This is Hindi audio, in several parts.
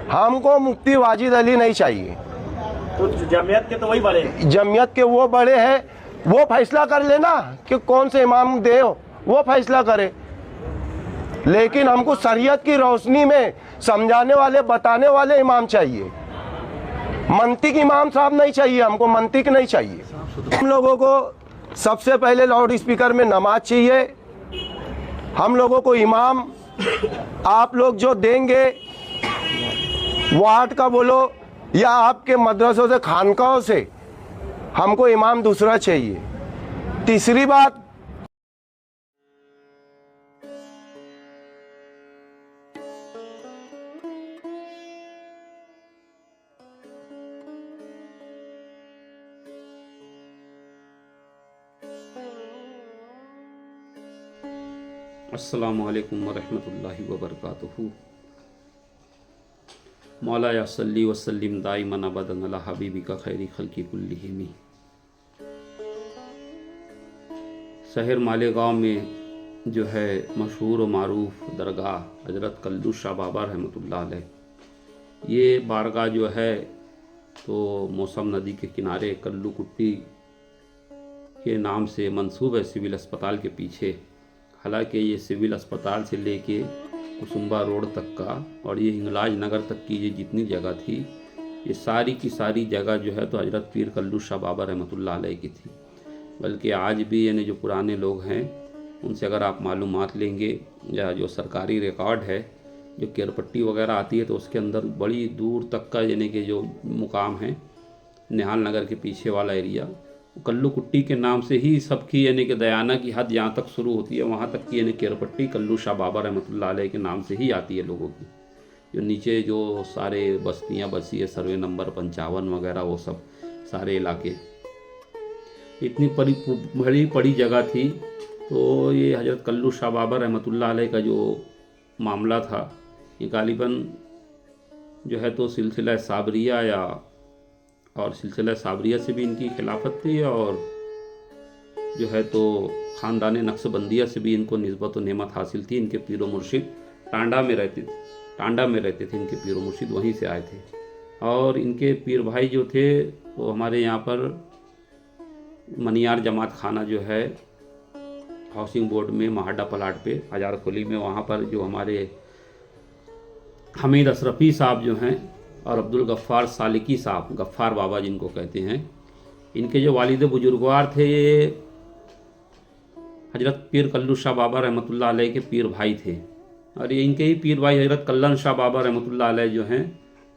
हमको मुफ्ती वाजिद अली नहीं चाहिए। तो जमीयत के तो वही बड़े, जमीयत के वो बड़े हैं, वो फैसला कर लेना कि कौन से इमाम दे, वो फैसला करे। लेकिन हमको शरीयत की रोशनी में समझाने वाले, बताने वाले इमाम चाहिए। मंतिक इमाम साहब नहीं चाहिए, हमको मंतिक नहीं चाहिए। हम लोगों को सबसे पहले लाउड स्पीकर में नमाज चाहिए। हम लोगों को इमाम आप लोग जो देंगे वार्ड का बोलो या आपके मदरसों से, खानकाहों से, हमको इमाम दूसरा चाहिए। तीसरी बात, अस्सलामु अलैकुम वरहमतुल्लाहि वबरकातुहू। मौला या सल्ली वसल्लिम दाइमन अबदन अला हबीबिका खैरी खल्की कुल्लिहिम। शहर मालेगांव में जो है मशहूर व मारूफ दरगाह हज़रत कल्लू शाह बाबा रहमतुल्लाह अलैह, ये बारगाह जो है तो मौसम नदी के किनारे कल्लू कुट्टी के नाम से मंसूब है, सिविल अस्पताल के पीछे। हालांकि ये सिविल अस्पताल से लेके कुसुम्बा रोड तक का और ये हिंगलाज नगर तक की ये जितनी जगह थी, ये सारी की सारी जगह जो है तो हज़रत पीर कल्लू शाह बाबा रहमतुल्लाह अलैह की थी। बल्कि आज भी यानी जो पुराने लोग हैं उनसे अगर आप मालूमात लेंगे या जो सरकारी रिकॉर्ड है, जो केरपट्टी वगैरह आती है तो उसके अंदर बड़ी दूर तक का यानी कि जो मुकाम है निहाल नगर के पीछे वाला एरिया, कल्लू कुट्टी के नाम से ही सबकी यानी कि दयाना की हद जहाँ तक शुरू होती है वहाँ तक की यानी केरपट्टी कल्लू शाह बाबा रहमतुल्लाह अलैह के नाम से ही आती है लोगों की। जो नीचे जो सारे बस्तियाँ बसी है, सर्वे नंबर 55 वगैरह, वो सब सारे इलाके, इतनी बड़ी पड़ी जगह थी। तो ये हज़रत कल्लू शाह बाबा रहमतुल्लाह अलैह का जो मामला था, ये गालिबन जो है तो सिलसिला साबरिया या और सिलसिला साबरिया से भी इनकी खिलाफत थी और जो है तो ख़ानदान नक्शबंदिया से भी इनको निस्बत व नेमत हासिल थी। इनके पीरो मुर्शिद टांडा में रहते थे, इनके पीरो मुर्शिद वहीं से आए थे। और इनके पीर भाई जो थे वो हमारे यहाँ पर मनियार जमात खाना जो है हाउसिंग बोर्ड में महाडा पलाट पे हजार खोली में, वहाँ पर जो हमारे हमीद अशरफी साहब जो हैं और अब्दुल गफ़्फ़ार सालिकी साहब, गफ़्फ़ार बाबा जिनको कहते हैं, इनके जो वालिद बुजुर्गवार थे ये हज़रत पीर कल्लू शाह बाबा रहमतुल्लाह अलैह के पीर भाई थे। और ये इनके ही पीर भाई हज़रत कल्लन शाह बाबा रहमतुल्लाह अलैह जो हैं,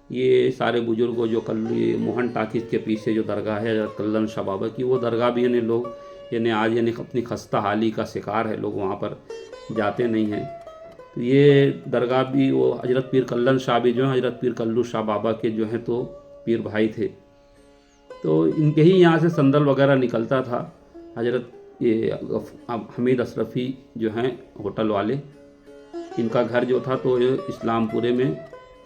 ये सारे बुजुर्गों जो कल्लू मोहन टाकिस के पीछे जो दरगाह है हज़रत कल्लन शाह बाबा की, वो दरगाह भी यानी लोग यानी आज यानी अपनी खस्ता हाली का शिकार है, लोग वहाँ पर जाते नहीं हैं। तो ये दरगाह भी वो हज़रत पीर कल्लन शाह भी जो है हज़रत पीर कल्लू शाह बाबा के जो हैं तो पीर भाई थे। तो इनके ही यहाँ से संदल वगैरह निकलता था। हज़रत ये हमीद अशरफी जो हैं होटल वाले, इनका घर जो था तो ये इस्लामपुरे में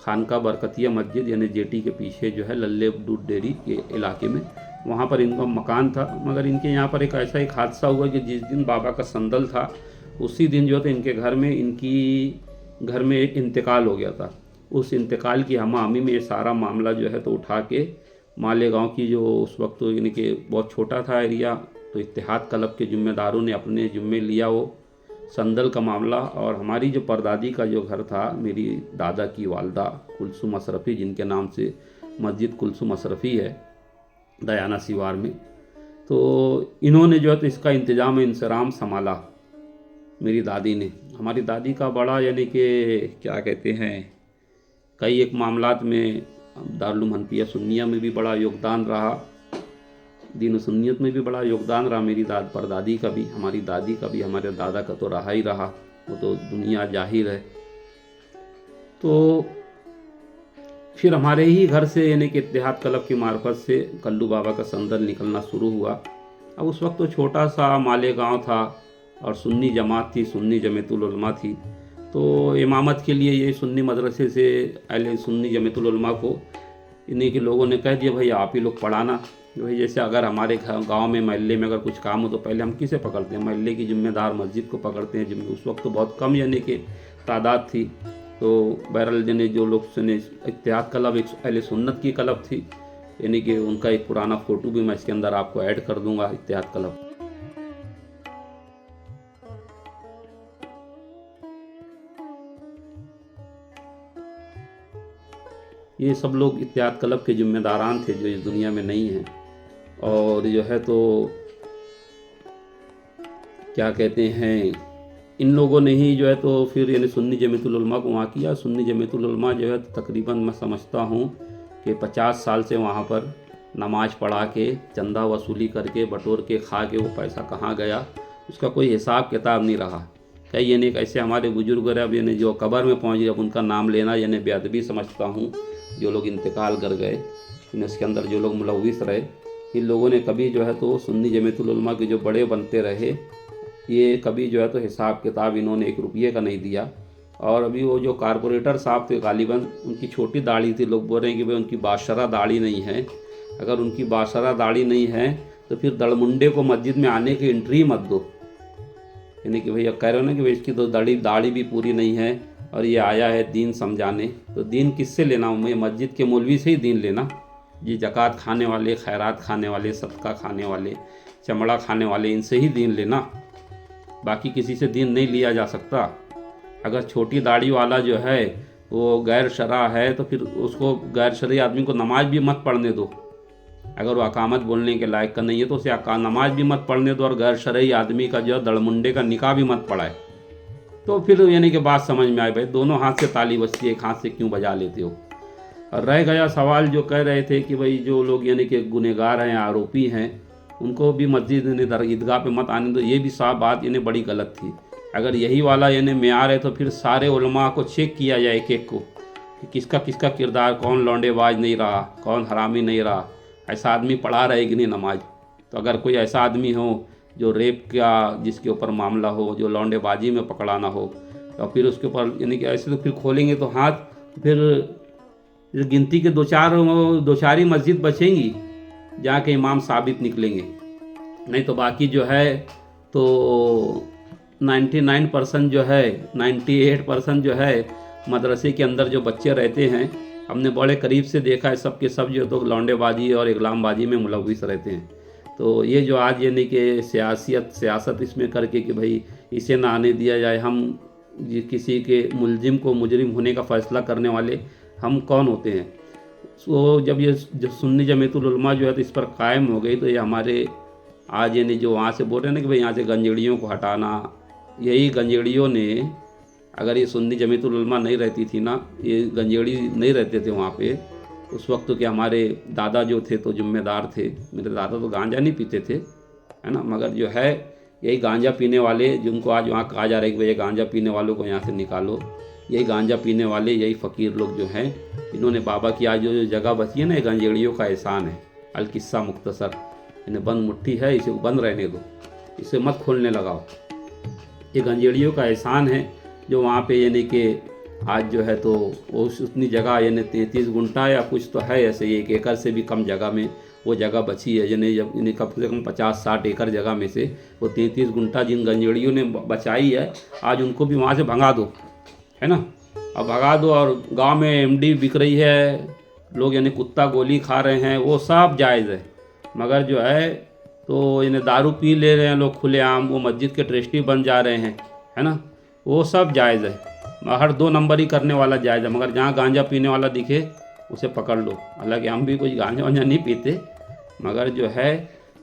खानका बरकतिया मस्जिद यानी जेटी के पीछे जो है लल्ले दूध डेयरी के इलाके में, वहाँ पर इनका मकान था। मगर इनके यहाँ पर एक ऐसा एक हादसा हुआ कि जिस दिन बाबा का संदल था उसी दिन जो है इनके घर में एक इंतकाल हो गया था। उस इंतकाल की हमामी में ये सारा मामला जो है तो उठा के मालेगांव की जो उस वक्त तो यानी कि बहुत छोटा था एरिया, तो इत्तेहाद क्लब के ज़िम्मेदारों ने अपने ज़िम्मे लिया वो संदल का मामला। और हमारी जो परदादी का जो घर था, मेरी दादा की वालदा कुलसुम अशरफी, जिनके नाम से मस्जिद कुलसुम अशरफी है दयाना सिवार में, तो इन्होंने जो है तो इसका इंतज़ाम इंसराम संभाला मेरी दादी ने। हमारी दादी का बड़ा यानी कि क्या कहते हैं, कई एक मामलात में दारुल हनफिया सुन्निया में भी बड़ा योगदान रहा, दीन सुन्नियत में भी बड़ा योगदान रहा मेरी परदादी का भी, हमारी दादी का भी, हमारे दादा का तो रहा ही रहा, वो तो दुनिया जाहिर है। तो फिर हमारे ही घर से यानी कि इत्तेहाद क्लब की मार्फत से कल्लू बाबा का संदल निकलना शुरू हुआ। अब उस वक्त तो छोटा सा मालेगांव था और सुन्नी जमात थी, सुन्नी जमीयतुल उलमा थी। तो इमामत के लिए ये सुन्नी मदरसे से अहले सुन्नी जमीयतुल उलमा को इन्हीं के लोगों ने कह दिया भाई आप ही लोग पढ़ाना। जो है जैसे अगर हमारे गांव में महल्ले में अगर कुछ काम हो तो पहले हम किसे पकड़ते हैं, महल्ले की जिम्मेदार मस्जिद को पकड़ते हैं, जिनमें उस वक्त तो बहुत कम यानी कि तादाद थी। तो बहरहाल जने जो लोग सुने इत्तेहाद क्लब एक अहले सुन्नत की क्लब थी, यानी कि उनका एक पुराना फ़ोटो भी मैं इसके अंदर आपको ऐड कर दूंगा, इत्तेहाद क्लब। ये सब लोग इत्तेहाद क्लब के जिम्मेदारान थे जो इस दुनिया में नहीं हैं। और जो है तो क्या कहते हैं, इन लोगों ने ही जो है तो फिर यानी सुन्नी जमीयतुल उलमा को वहाँ किया। सुन्नी जमीयतुल उलमा जो है तकरीबन मैं समझता हूँ कि 50 साल से वहाँ पर नमाज पढ़ा के, चंदा वसूली करके, बटोर के खा के वो पैसा कहाँ गया उसका कोई हिसाब किताब नहीं रहा। कई यानी ऐसे हमारे बुजुर्ग रहे, अब यानी जो कब्र में पहुँच गए, अब उनका नाम लेना यानी बेअदबी समझता हूँ। जो लोग इंतकाल कर गए, इसके अंदर जो लोग मुलव्विस रहे, इन लोगों ने कभी जो है तो सुन्नी जमीयतुल उलमा के जो बड़े बनते रहे, ये कभी जो है तो हिसाब किताब इन्होंने 1 रुपये का नहीं दिया। और अभी वो जो कारपोरेटर साहब थे गालिबन, उनकी छोटी दाढ़ी थी, लोग बोल रहे हैं कि भाई उनकी बाशरा दाढ़ी नहीं है। अगर उनकी बाशरा दाढ़ी नहीं है तो फिर दड़मुंडे को मस्जिद में आने की एंट्री मत दो। यानी कि भैया कह रहे हो ना कि भाई इसकी तो दाढ़ी भी पूरी नहीं है और ये आया है दीन समझाने। तो दीन किससे लेना? मैं मस्जिद के मौलवी से ही दीन लेना। ये ज़कात खाने वाले, खैरात खाने वाले, सदका खाने वाले, चमड़ा खाने वाले, इनसे ही दीन लेना, बाकी किसी से दीन नहीं लिया जा सकता। अगर छोटी दाढ़ी वाला जो है वो गैर शरा है तो फिर उसको, गैर शरई आदमी को नमाज भी मत पढ़ने दो। अगर वो अकामत बोलने के लायक का नहीं है तो उसे नमाज भी मत पढ़ने दो, और गैर शरई आदमी का जो दड़मुंडे का निकाह भी मत पढ़ाए। तो फिर यानी कि बात समझ में आई, भाई दोनों हाथ से ताली बजती है, एक हाथ से क्यों बजा लेते हो। और रह गया सवाल जो कह रहे थे कि भाई जो लोग यानी कि गुनहगार हैं, आरोपी हैं, उनको भी मस्जिद ईदगाह पे मत आने दो, ये भी साफ बात यानी बड़ी गलत थी। अगर यही वाला यानी मेयार है तो फिर सारे उलमा को चेक किया जाए एक एक को कि किसका किसका किरदार, कौन लौंडेबाज नहीं रहा, कौन हरामी नहीं रहा, ऐसा आदमी पढ़ा रहे कि नहीं नमाज। तो अगर कोई ऐसा आदमी हो जो रेप का जिसके ऊपर मामला हो, जो लौंडेबाजी में पकड़ाना हो, तो फिर उसके ऊपर यानी कि ऐसे तो फिर खोलेंगे तो हाथ, फिर गिनती के दो चार ही मस्जिद बचेंगी जहाँ के इमाम साबित निकलेंगे। नहीं तो बाकी जो है तो 99% जो है, 98% जो है मदरसे के अंदर जो बच्चे रहते हैं, हमने बड़े करीब से देखा है, सब के सब जो तो लौंडेबाजी और इगलामबाजी में मुलव्विस रहते हैं। तो ये जो आज यानी कि सियासत इसमें करके कि भाई इसे ना आने दिया जाए, हम किसी के मुलजिम को मुजरिम होने का फ़ैसला करने वाले हम कौन होते हैं। तो जब ये जो सुन्नी जमीयतुल उलमा जो है तो इस पर कायम हो गई, तो ये हमारे आज यानी जो वहाँ से बोल रहे हैं ना कि भाई यहाँ से गंजेड़ियों को हटाना, यही गंजेड़ियों ने, अगर ये सुन्नी जमीयतुल उलमा नहीं रहती थी ना, ये गंजेड़ी नहीं रहते थे वहाँ पे उस वक्त, तो कि हमारे दादा जो थे तो जिम्मेदार थे। मेरे दादा तो गांजा नहीं पीते थे, है ना, मगर जो है यही गांजा पीने वाले, जिनको आज वहाँ कहा जा रहा है कि भाई गांजा पीने वालों को यहाँ से निकालो, यही गांजा पीने वाले, यही फ़कीर लोग जो हैं, इन्होंने बाबा की आज जो जगह बची है ना, ये गंजेड़ियों का एहसान है। अलकिस्सा मुख्तसर, इन्हें बंद मुट्ठी है, इसे बंद रहने दो, इसे मत खोलने लगाओ। ये गंजेड़ियों का एहसान है जो वहाँ पे यानी कि आज जो है तो वो उतनी जगह यानी 33 गुंठा या कुछ तो है ऐसे, 1 एकड़ से भी कम जगह में वो जगह बची है। यानी कम से कम 50-60 एकड़ जगह में से वो 33 गुंठा जिन गंजेड़ियों ने बचाई है, आज उनको भी वहाँ से भगा दो, है ना। अब भगा दो, और गांव में एमडी बिक रही है, लोग यानी कुत्ता गोली खा रहे हैं, वो सब जायज़ है। मगर जो है तो यानी दारू पी ले रहे हैं लोग खुलेआम, वो मस्जिद के ट्रस्टी बन जा रहे हैं, है ना, वो सब जायज़ है। हर 2 नंबरी करने वाला जायज़ है, मगर जहाँ गांजा पीने वाला दिखे उसे पकड़ लो। हालांकि हम भी कुछ गांजा वांजा नहीं पीते, मगर जो है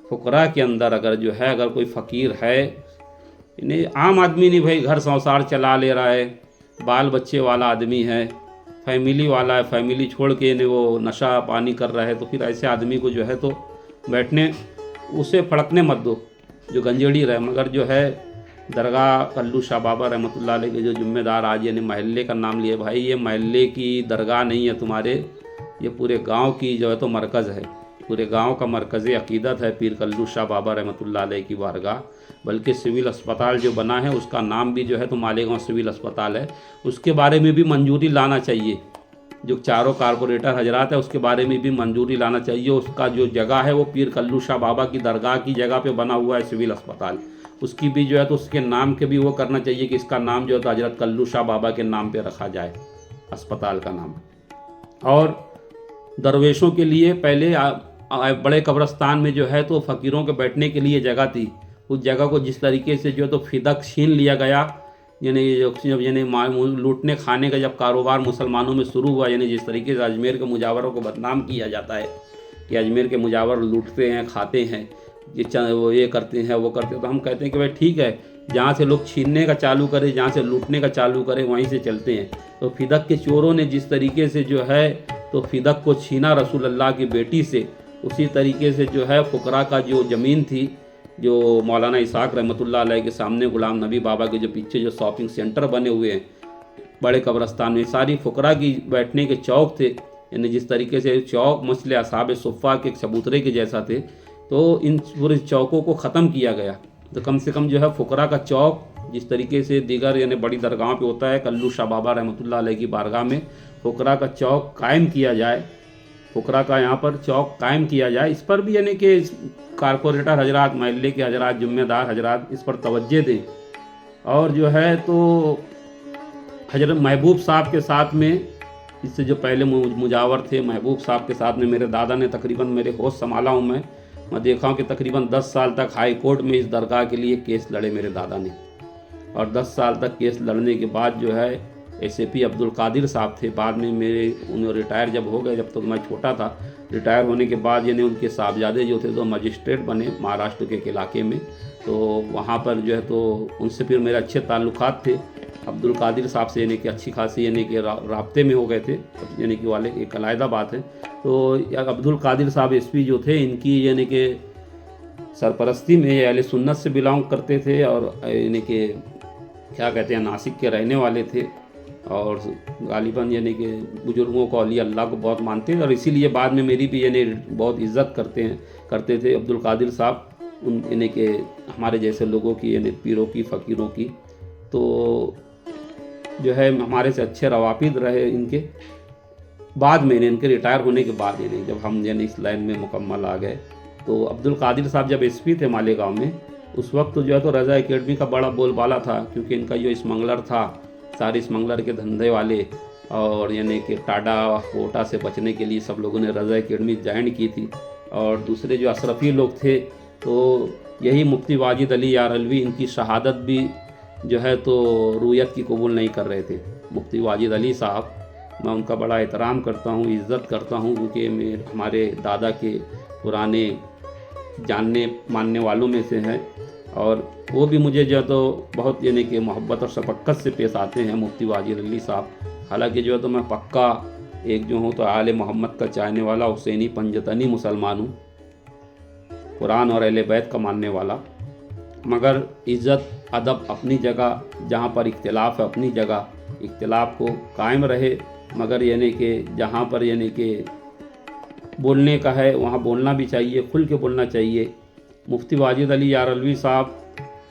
फुकरा के अंदर अगर जो है, अगर कोई फ़कीर है, यानी आम आदमी नहीं भाई, घर संसार चला ले रहा है, बाल बच्चे वाला आदमी है, फैमिली वाला है, फैमिली छोड़ के ने वो नशा पानी कर रहा है, तो फिर ऐसे आदमी को जो है तो बैठने, उसे फड़कने मत दो जो गंजेड़ी रहे। मगर जो है दरगाह कल्लू शाह बाबा रहमतुल्लाह अलैह के जो जिम्मेदार आज यानी महल्ले का नाम लिए, भाई ये महल्ले की दरगाह नहीं है तुम्हारे, ये पूरे गांव की जो है तो मरकज़ है, पूरे गांव का मरकज़ अक़ीदत है पीर कल्लू शाह बाबा रहमतुल्लाह अलैह की बारगाह। बल्कि सिविल अस्पताल जो बना है उसका नाम भी जो है तो मालेगांव सिविल अस्पताल है, उसके बारे में भी मंजूरी लाना चाहिए। जो चारों कारपोरेटर हजरात है उसके बारे में भी मंजूरी लाना चाहिए। उसका जो जगह है वो पीर कल्लू शाह बाबा की दरगाह की जगह पे बना हुआ है सिविल अस्पताल, उसकी भी जो है तो उसके नाम के भी वो करना चाहिए कि इसका नाम जो है तो हजरत कल्लू शाह बाबा के नाम पे रखा जाए, अस्पताल का नाम। और दरवेशों के लिए पहले बड़े कब्रस्तान में जो है तो फ़कीरों के बैठने के लिए जगह थी, उस जगह को जिस तरीके से जो है तो फिदक छीन लिया गया, यानी लूटने खाने का जब कारोबार मुसलमानों में शुरू हुआ, यानी जिस तरीके से अजमेर के मुजावरों को बदनाम किया जाता है कि अजमेर के मुजावर लूटते हैं, खाते हैं, वो ये करते हैं, वो करते हैं, तो हम कहते हैं कि भाई ठीक है, जहाँ से लोग छीनने का चालू करें, जहाँ से लूटने का चालू करें, वहीं से चलते हैं। तो फिदक के चोरों ने जिस तरीके से जो है तो फिदक को छीना रसूल अल्लाह की बेटी से, उसी तरीके से जो है फुकरा का जो ज़मीन थी, जो मौलाना इसाक रहमतुल्लाह अलैह के सामने गुलाम नबी बाबा के जो पीछे जो शॉपिंग सेंटर बने हुए हैं बड़े कब्रस्तान में, सारी फुकरा की बैठने के चौक थे, यानी जिस तरीके से चौक मसले असाब सुफ़ा के चबूतरे के जैसा थे, तो इन पूरे चौकों को ख़त्म किया गया। तो कम से कम जो है फुकरा का चौक जिस तरीके से दीगर यानी बड़ी दरगाहों पे होता है, कल्लू शाह बाबा रहमतुल्लाह अलैह की बारगाह में फुकरा का चौक कायम किया जाए, फुकरा का यहाँ पर चौक कायम किया जाए। इस पर भी यानी कि कारपोरेटर हजरात, महल्ले के हजरात, जिम्मेदार हजरात इस पर तवज्जो दें। और जो है तो हजरत महबूब साहब के साथ में, इससे जो पहले मुजावर थे महबूब साहब के साथ में मेरे दादा ने तकरीबन, मेरे होश संभाला हूँ मैं देखा हूँ कि तकरीबन 10 साल तक हाई कोर्ट में इस दरगाह के लिए केस लड़े मेरे दादा ने। और 10 साल तक केस लड़ने के बाद जो है एसएपी अब्दुल कादिर साहब थे, बाद में उन्हें रिटायर जब हो गए, जब तक मैं छोटा था, रिटायर होने के बाद यानी उनके साहबजादे जो थे तो मजिस्ट्रेट बने महाराष्ट्र के इलाके में। तो वहाँ पर जो है तो उनसे फिर मेरे अच्छे ताल्लुकात थे, अब्दुल कादिर साहब से यानी कि अच्छी खासी यानी कि राब्ते में हो गए थे, यानी कि वाले एक अलग बात है। तो अब्दुल कादिर साहब एसपी जो थे, इनकी यानी कि सरपरस्ती में ये अहले सुन्नत से बिलोंग करते थे और यानी कि क्या कहते हैं नासिक के रहने वाले थे, और गालिबन यानी कि बुज़ुर्गों को अली अल्लाह को बहुत मानते हैं, और इसीलिए बाद में मेरी भी यानी बहुत इज़्ज़त करते थे अब्दुल कादिर साहब, उन यानी कि हमारे जैसे लोगों की, यानी पीरों की, फ़कीरों की। तो जो है हमारे से अच्छे रवाफिद रहे इनके। बाद में इनके रिटायर होने के बाद यानी जब हम यानी इस लाइन में मुकम्मल आ गए, तो अब्दुल कादिर साहब जब एसपी थे मालेगांव में, उस वक्त तो जो है तो रज़ा एकेडमी का बड़ा बोलबाला था, क्योंकि इनका जो स्मगलर था, सारे स्मगलर के धंधे वाले, और यानी कि टाडा कोटा से बचने के लिए सब लोगों ने रज़ा एकेडमी ज्वाइन की थी। और दूसरे जो अशरफी लोग थे, तो यही मुफ्ती वाजिद अली यारलवी, इनकी शहादत भी जो है तो रूयत की कबूल नहीं कर रहे थे। मुफ्ती वाजिद अली साहब, मैं उनका बड़ा एहतराम करता हूँ, इज़्ज़त करता हूँ, क्योंकि हमारे दादा के पुराने जानने मानने वालों में से हैं, और वो भी मुझे जो है तो बहुत यानी कि मोहब्बत और शफ़क़त से पेश आते हैं मुफ्ती वाजिद अली साहब। हालांकि जो है तो मैं पक्का एक जो हूँ तो आले मोहम्मद का चाहने वाला, हुसैनी पंजतनी मुसलमान हूँ, कुरान और अहले बैत का मानने वाला, मगर इज़्ज़त अदब अपनी जगह, जहाँ पर इख्तिलाफ़ है अपनी जगह, इख्तिलाफ़ को कायम रहे, मगर यानी कि जहाँ पर यानी कि बोलने का है वहाँ बोलना भी चाहिए, खुल के बोलना चाहिए। मुफ्ती वाजिद अली यारलवी साहब,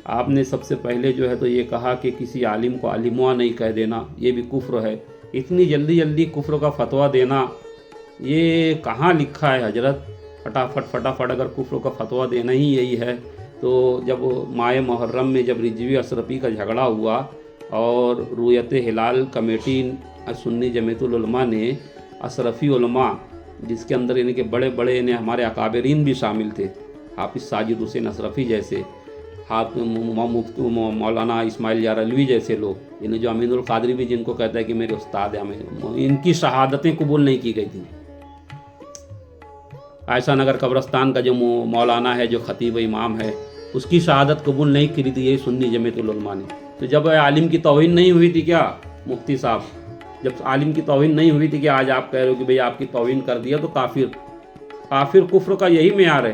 आपने सबसे पहले जो है तो ये कहा कि किसी आलिम को आलिमुआ नहीं कह देना, ये भी कुफ्र है। इतनी जल्दी कुफ्र का फतवा देना, ये कहाँ लिखा है हजरत? फटाफट अगर कुफ्र का फतवा देना ही यही है, तो जब माह मुहर्रम में जब रिजवी अशरफी का झगड़ा हुआ और रूयत हिलाल कमेटी सुन्नी जमीयतुल उलमा ने अशरफी उलमा, जिसके अंदर यानी कि बड़े बड़े ने हमारे अकाबरीन भी शामिल थे, हाफिज़ साजिद हुसैन अशरफी जैसे, मुफ्ती मौलाना इस्माइल यारलवी जैसे लोग, यानी जो अमीनुल कादरी भी जिनको कहता है कि मेरे उस्ताद हैं, इनकी शहादतें कबूल नहीं की गई थी। आयशा नगर कब्रस्तान का जो मौलाना है, जो ख़तीब इमाम है, उसकी शहादत कबूल नहीं की थी यही सुन्नी जमीयतुल उलमा ने। तो जब आलिम की तौहीन नहीं हुई थी क्या मुफ्ती साहब, जब आलिम की तौहीन नहीं हुई थी कि आज आप कह रहे हो कि भाई आपकी तौहीन कर दिया तो काफिर कुफ्र का यही मेयार है।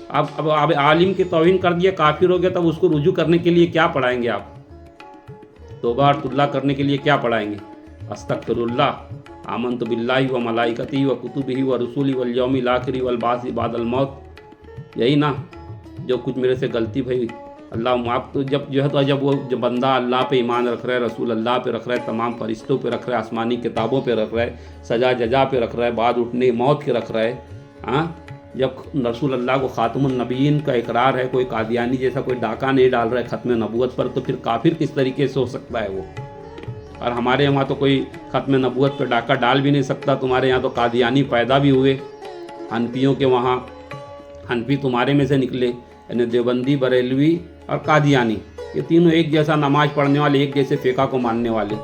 अब आलिम की तौहीन कर दिया, काफिर हो गया, तब उसको रुजू करने के लिए क्या पढ़ाएंगे आप? तौबा और तुल्ला करने के लिए क्या पढ़ाएंगे? अस्तगफिरुल्लाह, आमनतु बिल्लाहि व मलाइकतिही व कुतुबिही व रसूलिही वल यौमिल आखिरि वल बासी बादल मौत, यही ना जो कुछ मेरे से गलती भई अल्लाह माफ़। तो जब जो है तो जब वो जो बंदा अल्लाह पे ईमान रख रहा है, रसूल अल्लाह पे रख रहा है, तमाम फरिश्तों पे रख रहा है, आसमानी किताबों पे रख रहा है, सजा जजा पे रख रहा है, बाद उठने मौत के रख रहा है, हाँ, जब रसूल अल्लाह को ख़ातमुन नबीयीन का इकरार है, कोई कादियानी जैसा कोई डाका नहीं डाल रहा है ख़त्म नबूवत पर, तो फिर काफिर किस तरीके से हो सकता है वो। और हमारे यहाँ तो कोई ख़त्म नबूवत पर डाका डाल भी नहीं सकता। तुम्हारे यहाँ तो कादियानी पैदा भी हुए, हनफियों के वहाँ, हनफी तुम्हारे में से निकले, यानी देवबंदी, बरेलवी और कादियानी, ये तीनों एक जैसा नमाज पढ़ने वाले, एक जैसे फ़िक़ा को मानने वाले।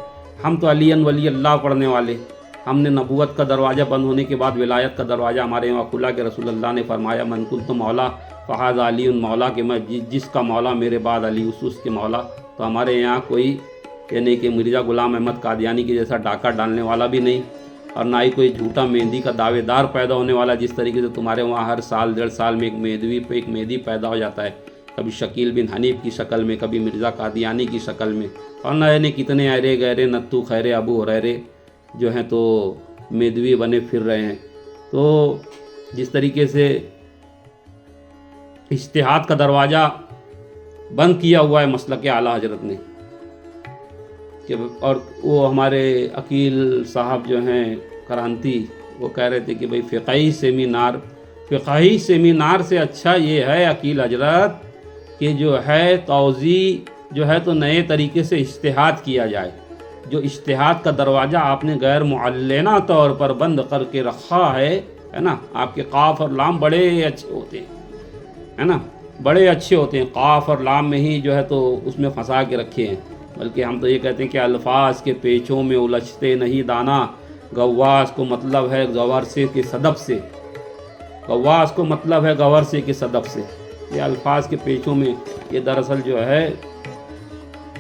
हम तो अलीन वली अल्लाह पढ़ने वाले। हमने नबूवत का दरवाज़ा बंद होने के बाद विलायत का दरवाज़ा हमारे यहाँ खुला कि रसूल अल्लाह ने फरमाया मन कुंत मौला फ़हाज़ अली मौला, कि मैं जिसका मौला मेरे बाद अली उसके मौला। तो हमारे यहाँ कोई यानी कि मिर्ज़ा ग़ुलाम अहमद कादियानी के जैसा डाका डालने वाला भी नहीं, और ना ही कोई झूठा मेहंदी का दावेदार पैदा होने वाला। जिस तरीके से तुम्हारे वहाँ हर साल 1.5 साल में एक मेहदी पैदा हो जाता है, कभी शकील बिन हनीफ की शक्ल में, कभी मिर्ज़ा कादियानी की शक्ल में, और न जाने कितने अरे गहरे नत्तू खैरे अबू हुरैरे जो हैं तो मेदवी बने फिर रहे हैं। तो जिस तरीके से इज्तिहाद का दरवाज़ा बंद किया हुआ है मसलक आला हजरत ने, कि और वो हमारे अकील साहब जो हैं क्रांति, वो कह रहे थे कि भाई फ़िक़ही सेमिनार से अच्छा ये है अकील हजरत कि जो है तौज़ी जो है तो नए तरीके से इज्तिहाद किया जाए। जो इज्तिहाद का दरवाज़ा आपने गैर मुअल्लना तौर पर बंद करके रखा है ना। आपके काफ और लाम बड़े अच्छे होते हैं, है ना, बड़े अच्छे होते हैं। काफ और लाम में ही जो है तो उसमें फंसा के रखे हैं। बल्कि हम तो ये कहते हैं कि अल्फाज के पेचों में उलझते नहीं दाना, गवास को मतलब है गवर्से के सदब से, गवास को मतलब है गवर्से के सदब से। ये अल्फाज के पेचों में ये दरअसल जो है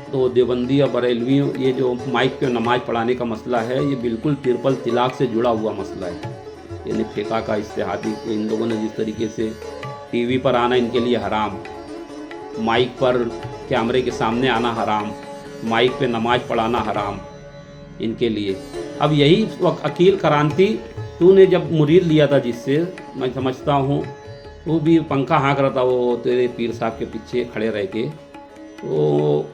तो देवबंदी और बरेलवियों, ये जो माइक पे नमाज पढ़ाने का मसला है, ये बिल्कुल तिरपल तिलाक से जुड़ा हुआ मसला है। यानी फ़िक़ा का इज्तिहादी इन लोगों ने जिस तरीके से टीवी पर आना इनके लिए हराम, माइक पर कैमरे के सामने आना हराम, माइक पे नमाज पढ़ाना हराम इनके लिए। अब यही वक्त अकील क्रांति तूने जब मुरीद लिया था, जिससे मैं समझता हूँ वो भी पंखा हाँक रहा था वो तेरे पीर साहब के पीछे खड़े रह के, तो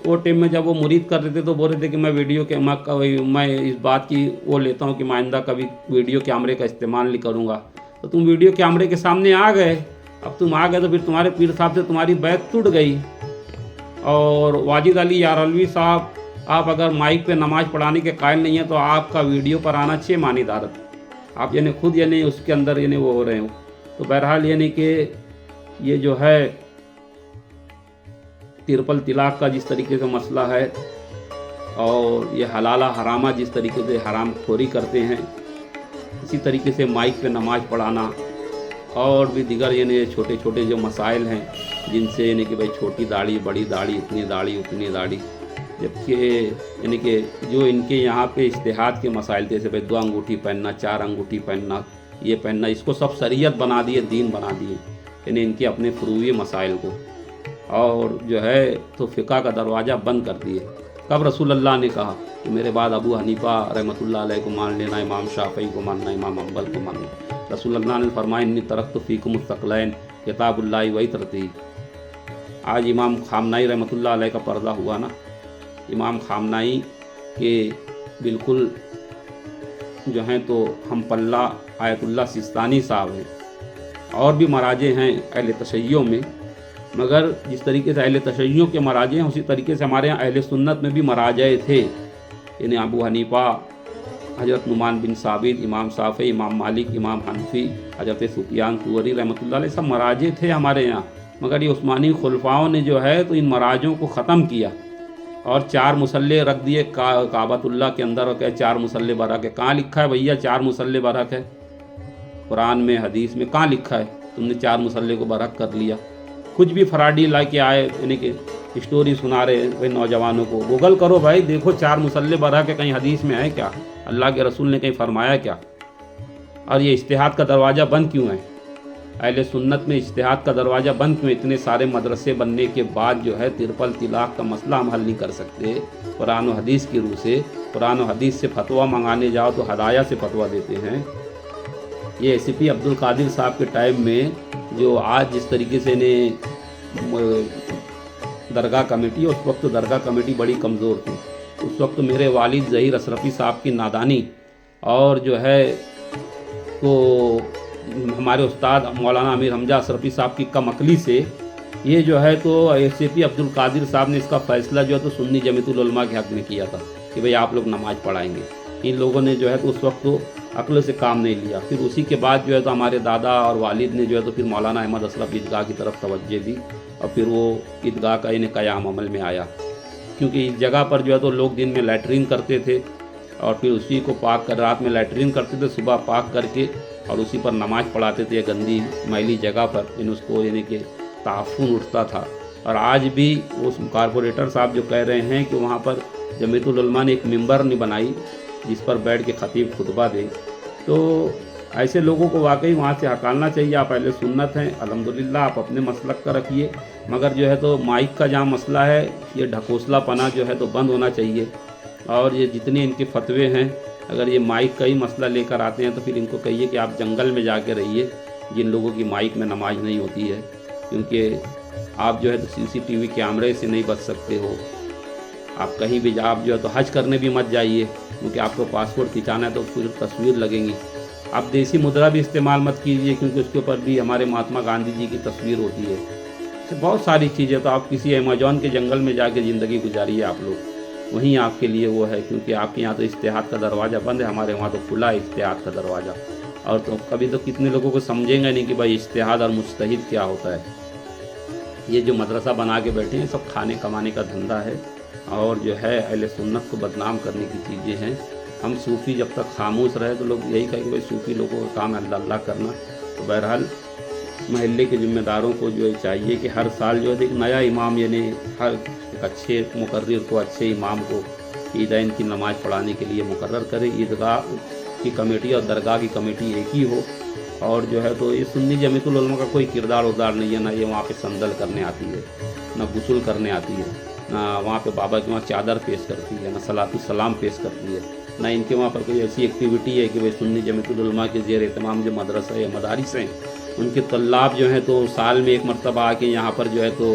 वो टाइम में जब वो मुरीद कर रहे थे तो बोल रहे थे कि मैं वीडियो के मैं इस बात की वो लेता हूँ कि मैं आइंदा कभी वीडियो कैमरे का इस्तेमाल नहीं करूँगा। तो तुम वीडियो कैमरे के सामने आ गए, अब तुम आ गए तो फिर तुम्हारे पीर साहब से तुम्हारी बैत टूट गई। और वाजिद अली यारलवी साहब, आप अगर माइक पे नमाज पढ़ाने के कायल नहीं है तो आपका वीडियो पर आना 6 मानी दारत, आप यानी खुद यानी उसके अंदर यानी वो हो रहे हो। तो बहरहाल यानी कि ये जो है तिरपल तिलाक का जिस तरीके से मसला है, और ये हलाला हरामा जिस तरीके से हराम खोरी करते हैं, इसी तरीके से माइक पे नमाज पढ़ाना और भी दिगर यानी छोटे छोटे जो मसाइल हैं जिनसे यानी कि भाई छोटी दाढ़ी, बड़ी दाढ़ी, इतनी दाढ़ी, उतनी दाढ़ी, जबकि यानी कि जो इनके यहाँ पे इज्तिहाद के मसाइल थे, जैसे भाई 2 अंगूठी पहनना, 4 अंगूठी पहनना, ये पहनना, इसको सब शरीयत बना दिए, दीन बना दिए, यानी इनके अपने फरूई मसाइल को। और जो है तो फ़िक़ा का दरवाज़ा बंद कर दिए। कब रसूल अल्लाह ने कहा कि मेरे बाद अबू हनीफा रहमतुल्लाह अलैह को मान लेना, इमाम शाफ़ी को मानना, इमाम अम्बल को मानना। रसूल अल्लाह ने फरमाया इन्नी तरक्तु फ़ीकुम मुस्तक़लैन किताबुल्लाहि व इतरती। आज इमाम खामनाई रहमतुल्लाह अलैह का पर्दा हुआ ना, इमाम खामनाई के बिल्कुल जो हैं तो हम पल्ला आयतुल्लाह सिस्तानी साहब हैं, और भी मराजे हैं अहले तशय्यो में, मगर जिस तरीके से अहले तशय्यो के मराजे हैं उसी तरीके से हमारे यहाँ अहले सुन्नत में भी मराजे थे। यानी अबू हनीफा, हज़रत नुमान बिन साबित, इमाम शाफ़ी, इमाम मालिक, इमाम हनफी, हज़रत सुफियान सूरी रहमतुल्लाह अलैह सब मराजे थे हमारे यहाँ। मगर ये उस्मानी खुलफाओं ने जो है तो इन मराजों को ख़त्म किया और 4 मुसल्ले रख दिए काबतुल्लाह के अंदर, और क्या 4 मुसल्ले बरक है। कहाँ लिखा है भैया 4 मुसल्ले बरक है? कुरान में, हदीस में कहाँ लिखा है? तुमने 4 मुसल्ले को बरक कर लिया। कुछ भी फराडी ला के आए, यानी कि स्टोरी सुना रहे भाई नौजवानों को। गूगल करो भाई, देखो 4 मुसल्ले बरक है, कहीं हदीस में है क्या? अल्लाह के रसूल ने कहीं फरमाया क्या? और ये इज्तिहाद का दरवाज़ा बंद क्यों है? अहले सुन्नत में इज्तिहाद का दरवाज़ा बंद क्यों? इतने सारे मदरसे बनने के बाद जो है तिरपल तिलाक का मसला हम हल नहीं कर सकते कुरान और हदीस की रूह से। कुरान और हदीस से फतवा मंगाने जाओ तो हदाया से फतवा देते हैं। ये ACP अब्दुल कादिर साहब के टाइम में जो आज जिस तरीके से ने दरगाह कमेटी, उस वक्त दरगाह कमेटी बड़ी कमज़ोर थी। उस वक्त मेरे वालिद ज़हीर अशरफी साहब की नादानी और जो है तो हमारे उस्ताद मौलाना अमीर हमजा अशरफी साहब की कमकली से ये जो है तो ACP अब्दुल कादिर साहब ने इसका फ़ैसला जो है तो सुन्नी जमीयतुल उलमा के हक़ में किया था कि भाई आप लोग नमाज़ पढ़ाएंगे। इन लोगों ने जो है तो उस वक्त तो अक्ल से काम नहीं लिया। फिर उसी के बाद जो है तो हमारे दादा और वालिद ने जो है तो फिर मौलाना अहमद असलफ ईदगाह की तरफ तवज्जो दी और फिर वो ईदगाह का इन्हें क़याम अमल में आया, क्योंकि इस जगह पर जो है तो लोग दिन में लैट्रीन करते थे और फिर उसी को पाक कर रात में लैट्रीन करते थे, सुबह पाक करके और उसी पर नमाज़ पढ़ाते थे गंदी मैली जगह पर। इन उसको यानी कि ताफ़ुन उठता था। और आज भी उस कारपोरेटर साहब जो कह रहे हैं कि वहाँ पर जमीयतुल उलमा ने एक मिंबर नहीं बनाई जिस पर बैठ के ख़तीब खुतबा दे, तो ऐसे लोगों को वाकई वहाँ से हटाना चाहिए। आप अहले सुन्नत हैं, अल्हम्दुलिल्लाह आप अपने मसलक का रखिए, मगर जो है तो माइक का जहाँ मसला है ये ढकोसलापना जो है तो बंद होना चाहिए। और ये जितने इनके फतवे हैं, अगर ये माइक का ही मसला लेकर आते हैं तो फिर इनको कहिए कि आप जंगल में जाके रहिए जिन लोगों की माइक में नमाज नहीं होती है, क्योंकि आप जो है तो CCTV कैमरे से नहीं बच सकते हो। आप कहीं भी आप जो है तो हज करने भी मत जाइए, क्योंकि आपको पासपोर्ट खिंचाना है तो पूरी तस्वीर लगेंगी। आप देसी मुद्रा भी इस्तेमाल मत कीजिए, क्योंकि उसके ऊपर भी हमारे महात्मा गांधी जी की तस्वीर होती है। तो बहुत सारी चीज़ें, तो आप किसी अमेज़ॉन के जंगल में जाके ज़िंदगी गुजारिए आप लोग, वहीं आपके लिए वो है, क्योंकि आपके यहाँ तो इज्तिहाद का दरवाज़ा बंद है, हमारे वहाँ तो खुला है इज्तिहाद का दरवाज़ा। और तो कभी तो कितने लोगों को समझेंगे नहीं कि भाई इज्तिहाद और मुज्तहिद क्या होता है। ये जो मदरसा बना के बैठे हैं सब खाने कमाने का धंधा है और जो है अहले सुन्नत को बदनाम करने की चीज़ें हैं। हम सूफ़ी जब तक खामोश रहे तो लोग यही कहेंगे भाई सूफ़ी लोगों का काम है अल्लाह अल्लाह करना। तो बहरहाल महल्ले के ज़िम्मेदारों को जो है चाहिए कि हर साल जो है एक नया इमाम, यानी हर एक अच्छे मुकर्रिर को, अच्छे इमाम को ईदैन की नमाज़ पढ़ाने के लिए मुकर्रर करे। ईदगाह की कमेटी और दरगाह की कमेटी एक ही हो। और जो है तो ये सुन्नी जमीयतुल उलमा का कोई किरदार उरदार नहीं है, ना ये वहाँ पे संदल करने आती है, ना गुस्ल करने आती है, ना वहाँ पे बाबा के वहाँ चादर पेश करती है, ना सलातु सलाम पेश करती है, ना इनके वहाँ पर कोई ऐसी एक्टिविटी है कि भाई सुन्नी जमीयतुल उलमा के ज़ेर एहतमाम जो मदरसा या मदारिस हैं उनके तल्लाब जो हैं तो साल में एक मरतबा आके यहाँ पर जो है तो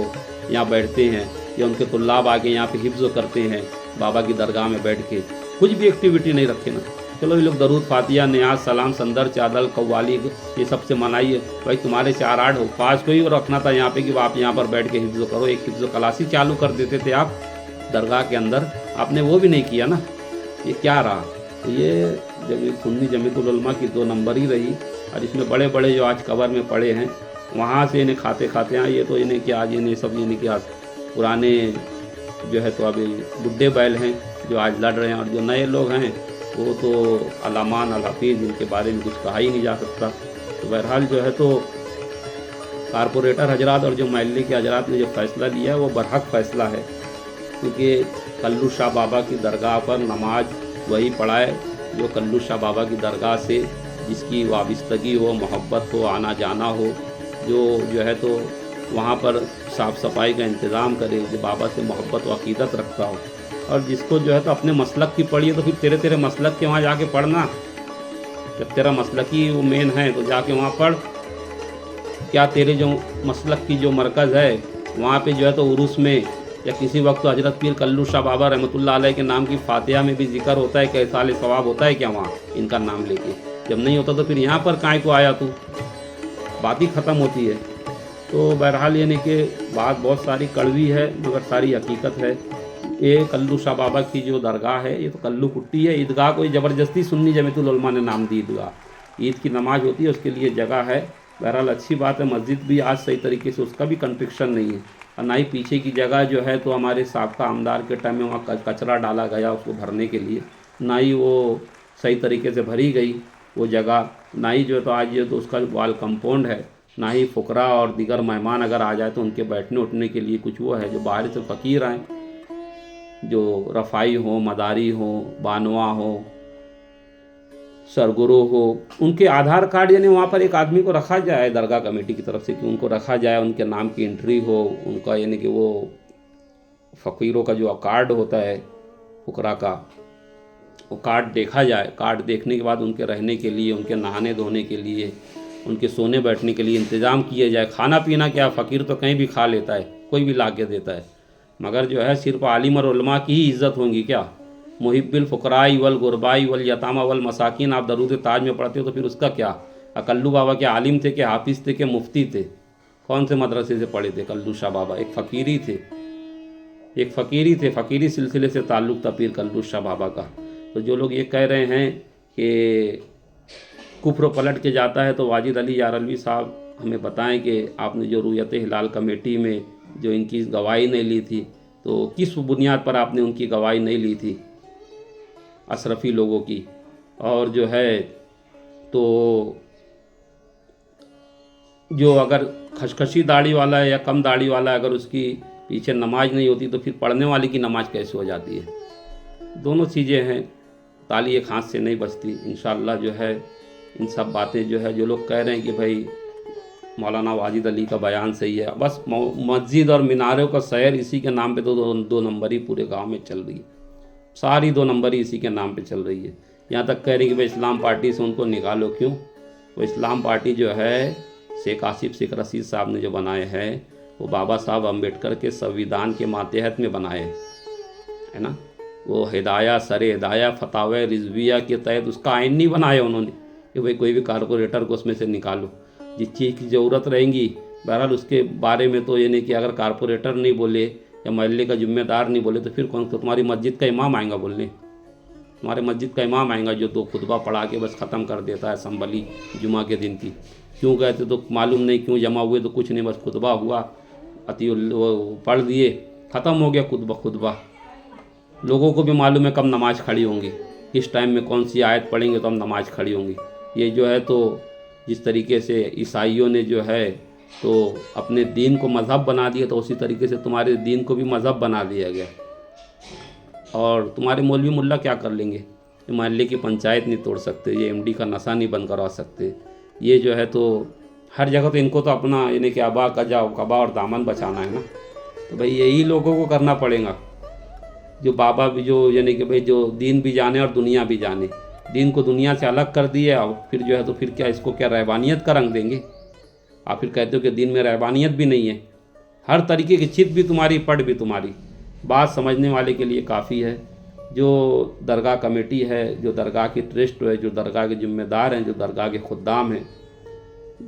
यहाँ बैठते हैं, या उनके तल्लाब आके यहाँ पे हिफ्ज़ करते हैं बाबा की दरगाह में बैठ के। कुछ भी एक्टिविटी नहीं रखे ना, चलो ये लोग दरूद फातिया, नियाज, सलाम, संदर, चादल, कव्वाली ये सबसे मनाइए। भाई तुम्हारे 4-8 हुफ़ाज़ को ही रखना था यहाँ पे कि आप यहाँ पर बैठ के हिफ्ज़ करो। एक हिफ्ज़ क्लासी चालू कर देते थे आप दरगाह के अंदर, आपने वो भी नहीं किया ना। ये क्या रहा? तो ये सुन्नी जमीयतुल उलमा की 2 नंबर ही रही। और इसमें बड़े बड़े जो आज कबर में पड़े हैं वहाँ से इन्हें खाते खाते हैं। ये तो इन्हें कि आज इन्हें सब इन्हें कि आज पुराने जो है तो अभी बुढ़े बैल हैं जो आज लड़ रहे हैं, और जो नए लोग हैं वो तो अलामान अल-हफीज़, जिनके बारे में कुछ कहा ही नहीं जा सकता। तो बहरहाल जो है तो कारपोरेटर हजरात और जो महल्ले के हजरात ने जो फ़ैसला लिया है वो बरहक फ़ैसला है, क्योंकि कल्लू शाह बाबा की दरगाह पर नमाज वही पढ़ाए जो कल्लू शाह बाबा की दरगाह से जिसकी वाबस्तगी हो, मोहब्बत हो, आना जाना हो, जो है तो वहाँ पर साफ़ सफाई का इंतज़ाम करे, जो बाबा से मोहब्बत व अक़ीदत रखता हो। और जिसको जो है तो अपने मसलक की पढ़ी है तो फिर तेरे मसलक के वहाँ जाके पढ़ना। जब तेरा मसलक ही वो मेन है तो जाके वहाँ पढ़। क्या तेरे जो मसलक की जो मरकज़ है वहाँ पे जो है तो उरूस में या किसी वक्त तो हज़रत पीर कल्लू शाह बाबा रहमतुल्लाह अलैह के नाम की फातिहा में भी जिक्र होता है कि इसाल सवाब होता है क्या वहाँ इनका नाम लेके? जब नहीं होता तो फिर यहाँ पर काहे को आया तू? बात ही ख़त्म होती है। तो बहरहाल यानी कि बात बहुत सारी कड़वी है मगर सारी हकीकत है। ये कल्लू शाह बाबा की जो दरगाह है ये तो कल्लू कुट्टी है। ईदगाह को ज़बरदस्ती सुन्नी जमीयतुल उलमा ने नाम दी ईदगाह। ईद की नमाज होती है उसके लिए जगह है। बहरहाल अच्छी बात है। मस्जिद भी आज सही तरीके से उसका भी कंस्ट्रक्शन नहीं है, और ना ही पीछे की जगह जो है तो हमारे साबका आमदार के टाइम में वहाँ कचरा डाला गया उसको भरने के लिए, ना ही वो सही तरीके से भरी गई वो जगह, ना ही जो है तो आज ये तो उसका वाल कंपाउंड है, ना ही फुकरा और दीगर मेहमान अगर आ जाए तो उनके बैठने उठने के लिए कुछ वो है। जो बाहर से फ़कीर आए, जो रफ़ाई हो, मदारी हो, बानवा हो, सरगुरु हो, उनके आधार कार्ड यानी वहाँ पर एक आदमी को रखा जाए दरगाह कमेटी की तरफ से कि उनको रखा जाए, उनके नाम की एंट्री हो, उनका यानी कि वो फ़कीरों का जो कार्ड होता है फुकरा का वो कार्ड देखा जाए। कार्ड देखने के बाद उनके रहने के लिए, उनके नहाने धोने के लिए, उनके सोने बैठने के लिए इंतज़ाम किया जाए। खाना पीना क्या, फ़कीर तो कहीं भी खा लेता है, कोई भी ला के देता है, मगर जो है सिर्फ आलिम और उलमा की ही इज़्ज़त होगी क्या? मुहिब्बिल फ़ुकराई वल गुरबाई वल यतामा वल मसाकिन आप दरूद ताज में पढ़ते हो तो फिर उसका क्या? कल्लू बाबा के आलिम थे कि हाफिज थे कि मुफ्ती थे? कौन से मदरसे से पढ़े थे कल्लू शाह बाबा? एक फ़कीरी थे, फ़कीरी सिलसिले से ताल्लुक़ था पीर कल्लू शाह बाबा का। तो जो लोग ये कह रहे हैं कि कुफ्र पलट के जाता है, तो वाजिद अली यारलवी साहब हमें बताएं कि आपने जो रुयत हिलाल कमेटी में जो इनकी गवाही नहीं ली थी, तो किस बुनियाद पर आपने उनकी गवाही नहीं ली थी अशरफी लोगों की? और जो है तो जो अगर खशखशी दाढ़ी वाला है या कम दाढ़ी वाला है, अगर उसकी पीछे नमाज नहीं होती तो फिर पढ़ने वाले की नमाज कैसे हो जाती है? दोनों चीज़ें हैं, ताली एक हाथ से नहीं बजती। इंशाअल्लाह जो है इन सब बातें जो है, जो लोग कह रहे हैं कि भाई मौलाना वाजिद अली का बयान सही है, बस मस्जिद और मीनारों का सैर इसी के नाम पे तो दो नंबरी पूरे गांव में चल रही है, सारी 2 नंबरी इसी के नाम पे चल रही है। यहाँ तक कह रही कि भाई इस्लाम पार्टी से उनको निकालो। क्यों? वो इस्लाम पार्टी जो है शेख आसिफ शेख रशीद साहब ने जो बनाए हैं, वो बाबा साहब अम्बेडकर के संविधान के मातहत में बनाए हैं, है ना। वो हिदाया सरे हिदाया फतावे रिजविया के तहत उसका आइन नहीं बनाया उन्होंने कि भाई कोई भी कारपोरेटर को उसमें से निकालो। जिस चीज़ की ज़रूरत रहेंगी बहरहाल उसके बारे में तो ये नहीं कि अगर कारपोरेटर नहीं बोले या मोहल्ले का जिम्मेदार नहीं बोले तो फिर कौन? तो तुम्हारी मस्जिद का इमाम आएगा बोलने? तुम्हारे मस्जिद का इमाम आएगा जो 2 खुतबा पढ़ा के बस ख़त्म कर देता है असम्बली जुमा के दिन की। क्यों गए थे तो मालूम नहीं, क्यों जमा हुए तो कुछ नहीं, बस खुतबा हुआ, वो पढ़ दिए, ख़त्म हो गया खुतबा। लोगों को भी मालूम है कब नमाज खड़ी होंगी, किस टाइम में कौन सी आयत पढ़ेंगे तो हम नमाज खड़ी होंगी। ये जो है तो जिस तरीके से ईसाइयों ने जो है तो अपने दीन को मज़हब बना दिया, तो उसी तरीके से तुम्हारे दीन को भी मज़हब बना दिया गया। और तुम्हारे मौलवी मुल्ला क्या कर लेंगे? ये मोहल्ले की पंचायत नहीं तोड़ सकते, ये एमडी का नशा नहीं बंद करवा सकते। ये जो है तो हर जगह तो इनको तो अपना यानी कि अबा कबा और दामन बचाना है ना। तो भाई यही लोगों को करना पड़ेगा, जो बाबा भी जो यानी कि भाई जो दीन भी जाने और दुनिया भी जाने। दीन को दुनिया से अलग कर दिए और फिर जो है तो फिर क्या इसको क्या रहबानियत का रंग देंगे? आप फिर कहते हो कि दीन में रहबानियत भी नहीं है। हर तरीके की चित भी तुम्हारी, पढ़ भी तुम्हारी। बात समझने वाले के लिए काफ़ी है। जो दरगाह कमेटी है, जो दरगाह की ट्रस्ट है, जो दरगाह के जिम्मेदार हैं, जो दरगाह के खुद्दाम हैं,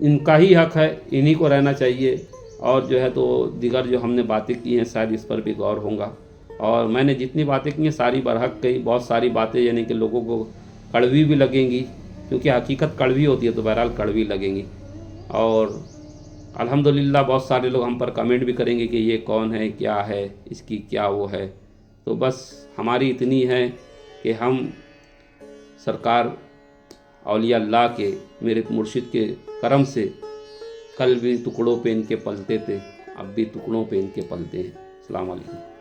इनका ही हक़ है, इन्हीं को रहना चाहिए। और जो है तो दीगर जो हमने बातें की हैं शायद इस पर भी गौर होगा। और मैंने जितनी बातें की हैं सारी बरहक कही। बहुत सारी बातें यानी कि लोगों को कड़वी भी लगेंगी, क्योंकि हकीकत कड़वी होती है तो बहरहाल कड़वी लगेंगी। और अल्हम्दुलिल्लाह बहुत सारे लोग हम पर कमेंट भी करेंगे कि ये कौन है, क्या है, इसकी क्या वो है। तो बस हमारी इतनी है कि हम सरकार औलिया अल्लाह के, मेरे मुर्शिद के करम से कल भी टुकड़ों पे इनके पलते थे, अब भी टुकड़ों पे इनके पलते हैं। अस्सलाम वालेकुम।